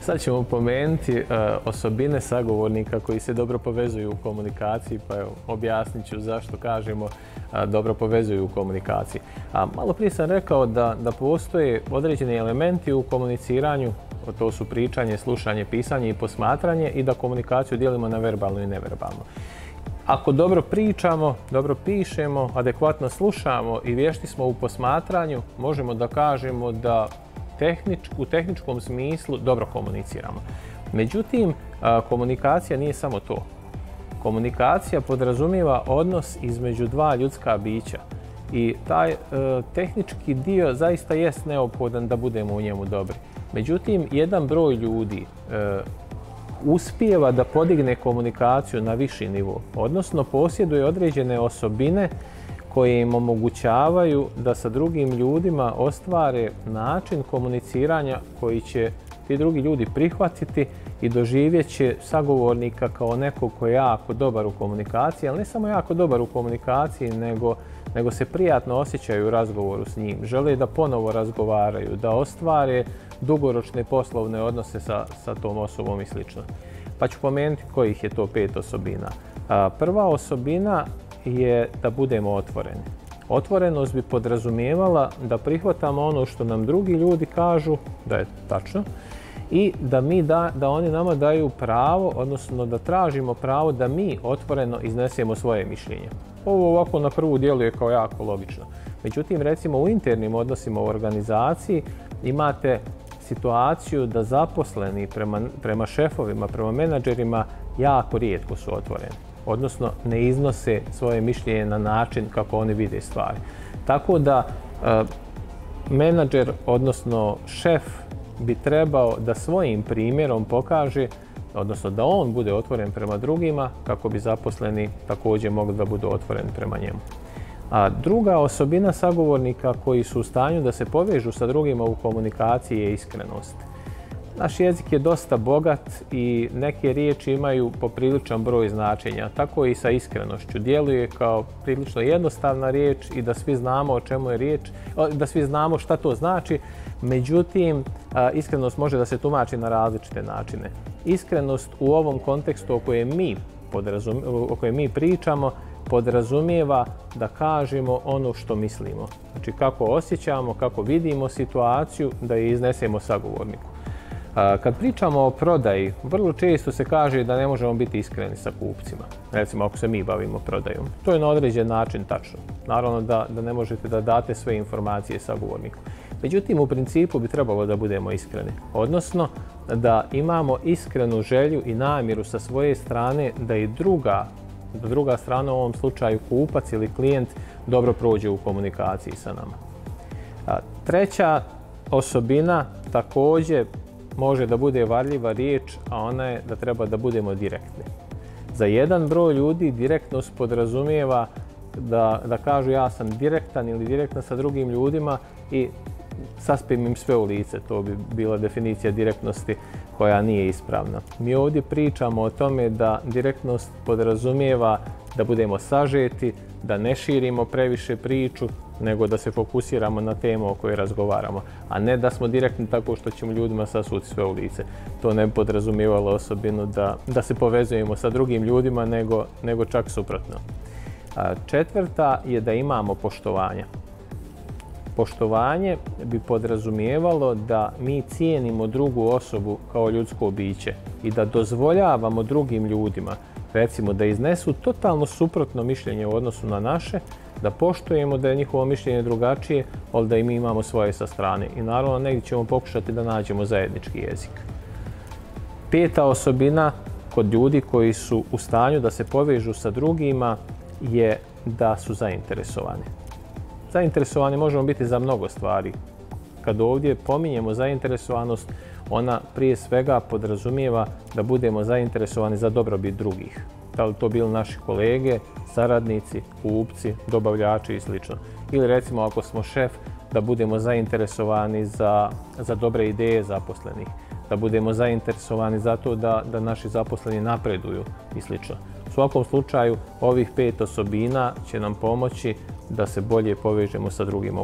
Sad ćemo pomenuti osobine sagovornika koji se dobro povezuju u komunikaciji, pa evo, objasnit ću zašto kažemo dobro povezuju u komunikaciji. Malo prije sam rekao da postoje određeni elementi u komuniciranju, to su pričanje, slušanje, pisanje i posmatranje, i da komunikaciju dijelimo na verbalno i neverbalno. Ako dobro pričamo, dobro pišemo, adekvatno slušamo i vješti smo u posmatranju, možemo da kažemo da u tehničkom smislu dobro komuniciramo. Međutim, komunikacija nije samo to. Komunikacija podrazumijeva odnos između dva ljudska bića i taj tehnički dio zaista jest neophodan da budemo u njemu dobri. Međutim, jedan broj ljudi uspijeva da podigne komunikaciju na viši nivo, odnosno posjeduje određene osobine koje im omogućavaju da sa drugim ljudima ostvare način komuniciranja koji će ti drugi ljudi prihvatiti i doživjet će sagovornika kao nekog koji je jako dobar u komunikaciji, ali ne samo jako dobar u komunikaciji, nego se prijatno osjećaju u razgovoru s njim, žele da ponovo razgovaraju, da ostvare dugoročne poslovne odnose sa tom osobom i sl. Pa ću pomenuti kojih je to 5 osobina. Prva osobina je da budemo otvoreni. Otvorenost bi podrazumijevala da prihvatamo ono što nam drugi ljudi kažu da je tačno i da oni nama daju pravo, odnosno da tražimo pravo da mi otvoreno iznesemo svoje mišljenje. Ovo ovako na prvu djeluje kao jako logično. Međutim, recimo u internim odnosima u organizaciji imate situaciju da zaposleni prema šefovima, prema menadžerima jako rijetko su otvoreni. Odnosno ne iznose svoje mišljenje na način kako oni vide stvari. Tako da menadžer, odnosno šef, bi trebao da svojim primjerom pokaže, odnosno da on bude otvoren prema drugima, kako bi zaposleni također mogli da budu otvoreni prema njemu. A druga osobina sagovornika koji su u stanju da se povežu sa drugima u komunikaciji je iskrenost. Naš jezik je dosta bogat i neke riječi imaju popriličan broj značenja, tako i sa iskrenošću. Djeluje kao prilično jednostavna riječ i da svi znamo o čemu je riječ, da svi znamo šta to znači, međutim, iskrenost može da se tumači na različite načine. Iskrenost u ovom kontekstu o kojem mi pričamo podrazumijeva da kažemo ono što mislimo. Znači kako osjećamo, kako vidimo situaciju, da je iznesemo sagovorniku. Kad pričamo o prodaji, vrlo često se kaže da ne možemo biti iskreni sa kupcima. Recimo ako se mi bavimo prodajom. To je na određen način tačno. Naravno da ne možete da date sve informacije sagovorniku. Međutim, u principu bi trebalo da budemo iskreni. Odnosno da imamo iskrenu želju i namjeru sa svoje strane da i druga strana, u ovom slučaju kupac ili klijent, dobro prođe u komunikaciji sa nama. Treća osobina također može da bude varljiva riječ, a ona je da treba da budemo direktni. Za jedan broj ljudi direktnost podrazumijeva da kažu ja sam direktan ili direktna sa drugim ljudima i saspijem im sve u lice. To bi bila definicija direktnosti koja nije ispravna. Mi ovdje pričamo o tome da direktnost podrazumijeva da budemo sažeti, da ne širimo previše priču, nego da se fokusiramo na temu o kojoj razgovaramo, a ne da smo direktni tako što ćemo ljudima sasuti sve u lice. To ne bi podrazumijevalo osobinu da se povezujemo sa drugim ljudima, nego čak suprotno. Četvrta je da imamo poštovanje. Poštovanje bi podrazumijevalo da mi cijenimo drugu osobu kao ljudsko biće i da dozvoljavamo drugim ljudima, recimo, da iznesu totalno suprotno mišljenje u odnosu na naše, da poštujemo da je njihovo mišljenje drugačije, ali da i mi imamo svoje sa strane. I naravno negdje ćemo pokušati da nađemo zajednički jezik. Peta osobina kod ljudi koji su u stanju da se povežu sa drugima je da su zainteresovani. Zainteresovani možemo biti za mnogo stvari. Kad ovdje pominjemo zainteresovanost, ona prije svega podrazumijeva da budemo zainteresovani za dobrobit drugih. Da li to bili naši kolege, saradnici, kupci, dobavljači i sl. Ili recimo ako smo šef, da budemo zainteresovani za dobre ideje zaposlenih, da budemo zainteresovani za to da naši zaposleni napreduju i sl. U svakom slučaju, ovih 5 osobina će nam pomoći da se bolje povežemo sa drugima.